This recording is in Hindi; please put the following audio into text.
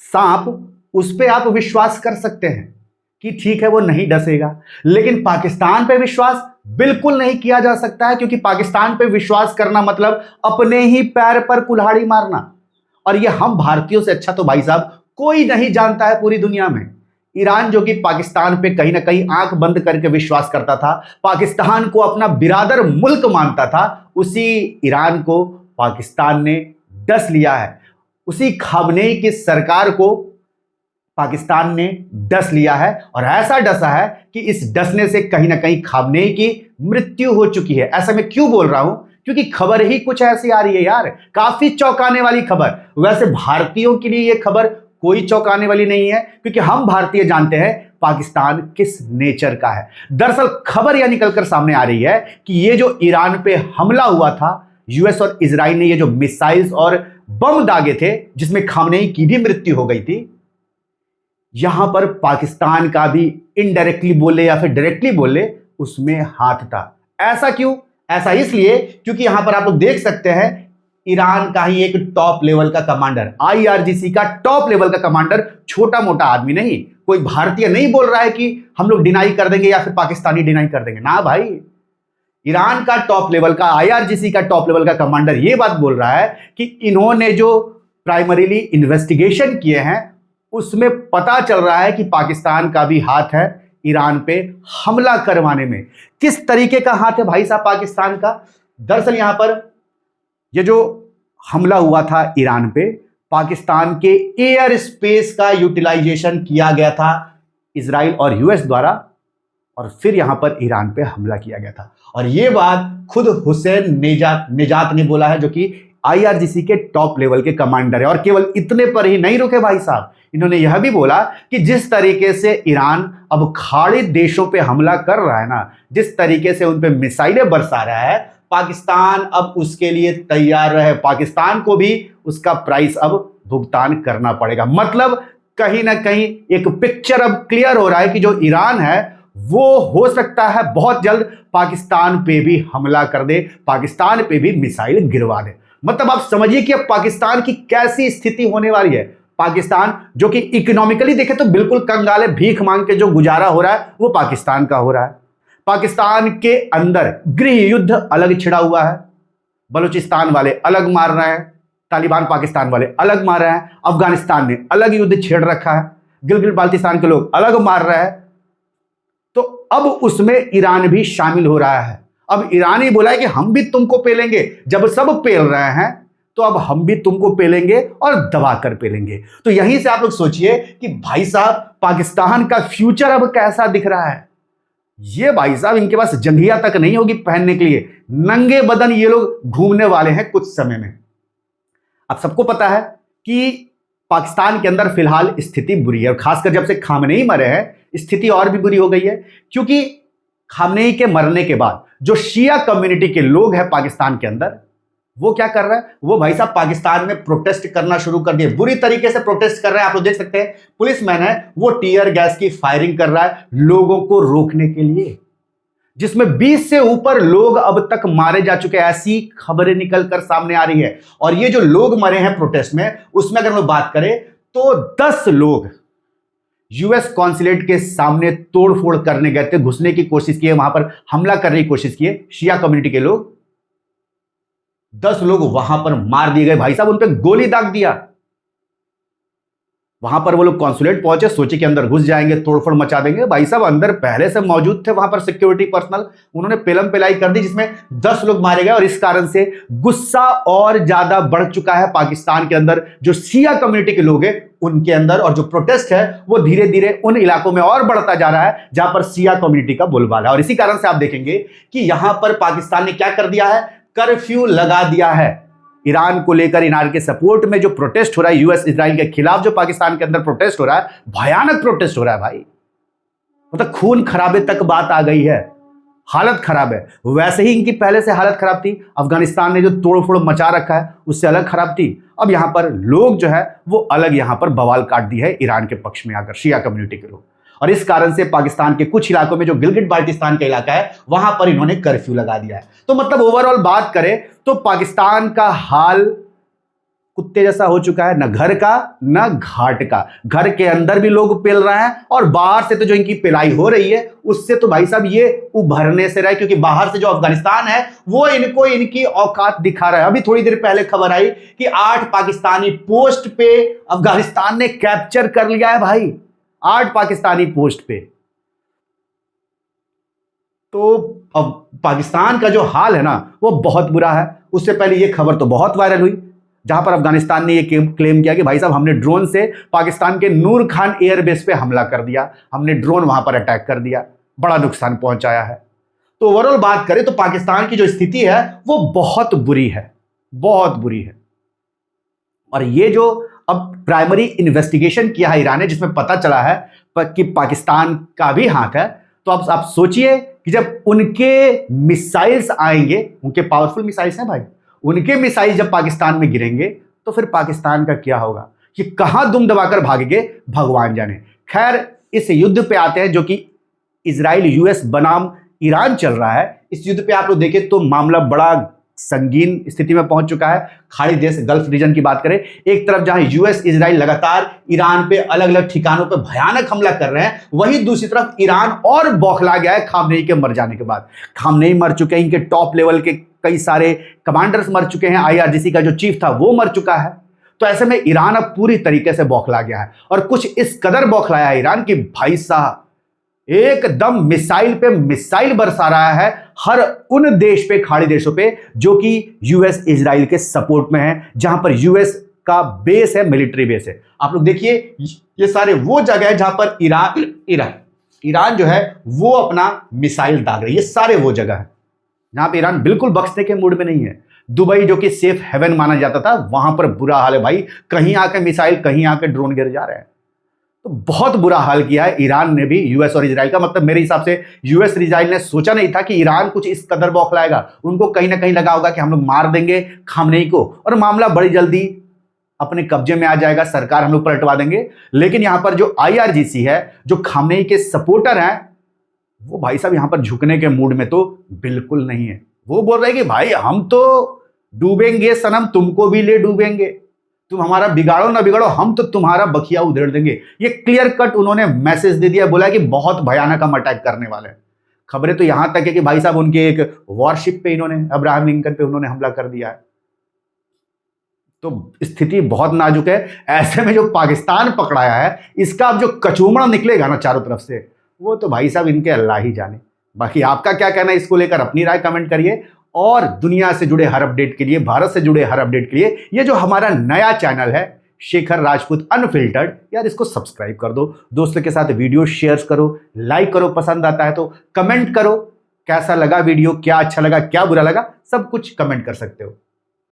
सांप, उस पे आप विश्वास कर सकते हैं कि ठीक है वो नहीं डसेगा, लेकिन पाकिस्तान पे विश्वास बिल्कुल नहीं किया जा सकता है, क्योंकि पाकिस्तान पे विश्वास करना मतलब अपने ही पैर पर कुल्हाड़ी मारना। और ये हम भारतीयों से अच्छा तो भाई साहब कोई नहीं जानता है पूरी दुनिया में। ईरान जो कि पाकिस्तान पे कहीं ना कहीं आंख बंद करके विश्वास करता था, पाकिस्तान को अपना बिरादर मुल्क मानता था, उसी ईरान को पाकिस्तान ने डस लिया है। उसी खामनेई की सरकार को पाकिस्तान ने डस लिया है, और ऐसा डसा है कि इस डसने से कहीं ना कहीं खामनेई की मृत्यु हो चुकी है। ऐसा मैं क्यों बोल रहा हूं? क्योंकि खबर ही कुछ ऐसी आ रही है यार, काफी चौंकाने वाली खबर। वैसे भारतीयों के लिए यह खबर कोई चौंकाने वाली नहीं है, क्योंकि हम भारतीय जानते हैं पाकिस्तान किस नेचर का है। दरअसल खबर यह निकलकर सामने आ रही है कि यह जो ईरान पे हमला हुआ था, यूएस और इजराइल ने ये जो मिसाइल्स और बम दागे थे जिसमें खामनेई की भी मृत्यु हो गई थी, यहां पर पाकिस्तान का भी इनडायरेक्टली बोले या फिर डायरेक्टली बोले उसमें हाथ था। ऐसा क्यों? ऐसा इसलिए क्योंकि यहां पर आप लोग देख सकते हैं ईरान का ही एक टॉप लेवल का कमांडर, आईआरजीसी का टॉप लेवल का कमांडर, छोटा मोटा आदमी नहीं, कोई भारतीय नहीं बोल रहा है कि हम लोग डिनाई कर देंगे या फिर पाकिस्तानी डिनाई कर देंगे ना भाई। ईरान का टॉप लेवल का, आईआरजीसी का टॉप लेवल का कमांडर यह बात बोल रहा है कि इन्होंने जो प्राइमरीली इन्वेस्टिगेशन किए हैं उसमें पता चल रहा है कि पाकिस्तान का भी हाथ है ईरान पे हमला करवाने में। किस तरीके का हाथ है भाई साहब पाकिस्तान का? दरअसल यहां पर ये जो हमला हुआ था ईरान पे, पाकिस्तान के एयर स्पेस का यूटिलाइजेशन किया गया था इजराइल और यूएस द्वारा, और फिर यहां पर ईरान पे हमला किया गया था। और यह बात खुद हुसैन नेजात ने बोला है, जो कि आईआरजीसी के टॉप लेवल के कमांडर है। और केवल इतने पर ही नहीं रुके भाई साहब, इन्होंने यह भी बोला कि जिस तरीके से ईरान अब खाड़ी देशों पे हमला कर रहा है ना, जिस तरीके से उन पे मिसाइलें बरसा रहा है, पाकिस्तान अब उसके लिए तैयार रहे, पाकिस्तान को भी उसका प्राइस अब भुगतान करना पड़ेगा। मतलब कहीं ना कहीं एक पिक्चर अब क्लियर हो रहा है कि जो ईरान है वो हो सकता है बहुत जल्द पाकिस्तान पे भी हमला कर दे, पाकिस्तान पे भी मिसाइल गिरवा दे। मतलब आप समझिए कि अब पाकिस्तान की कैसी स्थिति होने वाली है। पाकिस्तान जो कि इकोनॉमिकली देखे तो बिल्कुल कंगाल है, भीख मांग के जो गुजारा हो रहा है वो पाकिस्तान का हो रहा है। पाकिस्तान के अंदर गृह युद्ध अलग छिड़ा हुआ है, बलूचिस्तान वाले अलग मार रहे हैं, तालिबान पाकिस्तान वाले अलग मार रहे हैं, अफगानिस्तान ने अलग युद्ध छेड़ रखा है, गिलगित बाल्टिस्तान के लोग अलग मार रहे हैं। तो अब उसमें ईरान भी शामिल हो रहा है। अब ईरान ही बोला है कि हम भी तुमको पेलेंगे, जब सब पेल रहे हैं तो अब हम भी तुमको पेलेंगे और दबा कर पेलेंगे। तो यहीं से आप लोग सोचिए कि भाई साहब पाकिस्तान का फ्यूचर अब कैसा दिख रहा है। ये भाई साहब इनके पास जंघिया तक नहीं होगी पहनने के लिए, नंगे बदन ये लोग घूमने वाले हैं कुछ समय में। अब सबको पता है कि पाकिस्तान के अंदर फिलहाल स्थिति बुरी है, और खासकर जब से खामनेई मरे हैं स्थिति और भी बुरी हो गई है। क्योंकि खामनेई के मरने के बाद जो शिया कम्युनिटी के लोग हैं पाकिस्तान के अंदर, वो क्या कर रहे हैं? वो भाई साहब पाकिस्तान में प्रोटेस्ट करना शुरू कर दिए, बुरी तरीके से प्रोटेस्ट कर रहे हैं। आप लोग देख सकते हैं पुलिसमैन है वो टीयर गैस की फायरिंग कर रहा है लोगों को रोकने के लिए, जिसमें 20 से ऊपर लोग अब तक मारे जा चुके हैं, ऐसी खबरें निकलकर सामने आ रही है। और ये जो लोग मरे हैं प्रोटेस्ट में, उसमें अगर हम बात करें तो 10 लोग यूएस कॉन्सुलेट के सामने तोड़फोड़ करने गए थे, घुसने की कोशिश की, वहां पर हमला करने की कोशिश की, शिया कम्युनिटी के लोग। 10 लोग वहां पर मार दिए गए भाई साहब, उन पर गोली दाग दिया। वहां पर वो लोग कॉन्सुलेट पहुंचे, सोचे कि अंदर घुस जाएंगे, तोड़फोड़ मचा देंगे। भाई साहब अंदर पहले से मौजूद थे वहां पर सिक्योरिटी पर्सनल, उन्होंने पेलम पेलाई कर दी, जिसमें 10 लोग मारे गए। और इस कारण से गुस्सा और ज्यादा बढ़ चुका है पाकिस्तान के अंदर, जो शिया कम्युनिटी के लोग हैं उनके अंदर। और जो प्रोटेस्ट है वो धीरे धीरे उन इलाकों में और बढ़ता जा रहा है जहां पर शिया कम्युनिटी का बोलबाला है। और इसी कारण से आप देखेंगे कि यहां पर पाकिस्तान ने क्या कर दिया है, कर्फ्यू लगा दिया है। ईरान को लेकर, ईरान के सपोर्ट में जो प्रोटेस्ट हो रहा है यूएस इजराइल के खिलाफ, जो पाकिस्तान के अंदर प्रोटेस्ट हो रहा है, भयानक प्रोटेस्ट हो रहा है भाई। मतलब खून खराबे तक बात आ गई है, हालत खराब है। वैसे ही इनकी पहले से हालत खराब थी, अफगानिस्तान ने जो तोड़फोड़ मचा रखा है उससे अलग खराब थी। अब यहां पर लोग जो है वो अलग यहां पर बवाल काट दी है ईरान के पक्ष में आकर, शिया कम्युनिटी के लोग। और इस कारण से पाकिस्तान के कुछ इलाकों में, जो गिलगित बाल्टिस्तान का इलाका है, वहां पर इन्होंने कर्फ्यू लगा दिया है। तो मतलब ओवरऑल बात करें तो पाकिस्तान का हाल कुत्ते जैसा हो चुका है, न घर का न घाट का। घर के अंदर भी लोग पेल रहे हैं और बाहर से तो जो इनकी पिलाई हो रही है उससे तो भाई साहब ये उभरने से रहे, क्योंकि बाहर से जो अफगानिस्तान है वो इनको इनकी औकात दिखा रहा है। अभी थोड़ी देर पहले खबर आई कि 8 पाकिस्तानी पोस्ट पे अफगानिस्तान ने कैप्चर कर लिया है भाई, 8 पाकिस्तानी पोस्ट पे। तो अब पाकिस्तान का जो हाल है ना वो बहुत बुरा है। उससे पहले ये खबर तो बहुत वायरल हुई जहां पर अफगानिस्तान ने ये क्लेम किया कि भाई साहब हमने ड्रोन से पाकिस्तान के नूर खान एयरबेस पे हमला कर दिया, हमने ड्रोन वहां पर अटैक कर दिया, बड़ा नुकसान पहुंचाया है। तो ओवरऑल बात करें तो पाकिस्तान की जो स्थिति है वो बहुत बुरी है, बहुत बुरी है। और ये जो अब प्राइमरी इन्वेस्टिगेशन किया है ईरान ने, जिसमें पता चला है कि पाकिस्तान का भी हाथ है, तो अब आप सोचिए कि जब उनके मिसाइल्स आएंगे, उनके पावरफुल मिसाइल्स हैं भाई, उनके मिसाइल जब पाकिस्तान में गिरेंगे तो फिर पाकिस्तान का क्या होगा, कि कहां दुम दबाकर भागेंगे भगवान जाने। खैर इस युद्ध पे आते हैं जो कि इजराइल यूएस बनाम ईरान चल रहा है। इस युद्ध पे आप लोग देखें तो मामला बड़ा संगीन स्थिति में पहुंच चुका है। खाड़ी देश गल्फ रीजन की बात करें, एक तरफ जहां यूएस इजराइल लगातार ईरान पे अलग अलग ठिकानों पे भयानक हमला कर रहे हैं, वहीं दूसरी तरफ ईरान और बौखला गया है खामनेई के मर जाने के बाद। खामनेई मर चुके हैं, इनके टॉप लेवल के कई सारे कमांडर्स मर चुके हैं, आईआरजीसी का जो चीफ था वो मर चुका है। तो ऐसे में ईरान अब पूरी तरीके से बौखला गया है, और कुछ इस कदर बौखलाया है ईरान कि भाई साहब एकदम मिसाइल पे मिसाइल बरसा रहा है हर उन देश पे, खाड़ी देशों पे जो कि यूएस इजराइल के सपोर्ट में है, जहां पर यूएस का बेस है, मिलिट्री बेस है। आप लोग देखिए ये सारे वो जगह है जहां पर ईरान जो है वो अपना मिसाइल दाग रही है। ये सारे वो जगह है जहां पर ईरान बिल्कुल बख्शने के मूड में नहीं है। दुबई जो कि सेफ हेवन माना जाता था, वहां पर बुरा हाल है भाई, कहीं आके मिसाइल, कहीं आके ड्रोन गिर जा रहे हैं। तो बहुत बुरा हाल किया है ईरान ने भी यूएस और इजराइल का। मतलब मेरे हिसाब से यूएस और इजराइल ने सोचा नहीं था कि ईरान कुछ इस कदर बौखलाएगा। उनको कहीं ना कहीं लगा होगा कि हम लोग मार देंगे खामनेई को और मामला बड़ी जल्दी अपने कब्जे में आ जाएगा, सरकार हम लोग पलटवा देंगे। लेकिन यहां पर जो आईआरजीसी है, जो खामनेई के सपोर्टर हैं, वो भाई साहब यहां पर झुकने के मूड में तो बिल्कुल नहीं है। वो बोल रहे हैं कि भाई हम तो डूबेंगे सनम, तुमको भी ले डूबेंगे, तुम हमारा बिगाड़ो ना बिगाड़ो, हम तो तुम्हारा बखिया उधेड़ देंगे। ये क्लियर कट उन्होंने मैसेज दे दिया, बोला कि बहुत भयानक हम अटैक करने वाले हैं। खबरें तो यहां तक है कि भाई साहब उनके एक वॉरशिप पे इन्होंने, अब्राहम लिंकन पे उन्होंने हमला कर दिया है। तो स्थिति बहुत नाजुक है। ऐसे में जो पाकिस्तान पकड़ाया है, इसका अब जो कचूमड़ा निकलेगा ना चारों तरफ से, वो तो भाई साहब इनके अल्लाह ही जाने। बाकी आपका क्या कहना है इसको लेकर, अपनी राय कमेंट करिए। और दुनिया से जुड़े हर अपडेट के लिए, भारत से जुड़े हर अपडेट के लिए, ये जो हमारा नया चैनल है शेखर राजपूत अनफिल्टर्ड, यार इसको सब्सक्राइब कर दो, दोस्तों के साथ वीडियो शेयर करो, लाइक करो, पसंद आता है तो कमेंट करो, कैसा लगा वीडियो, क्या अच्छा लगा क्या बुरा लगा, सब कुछ कमेंट कर सकते हो।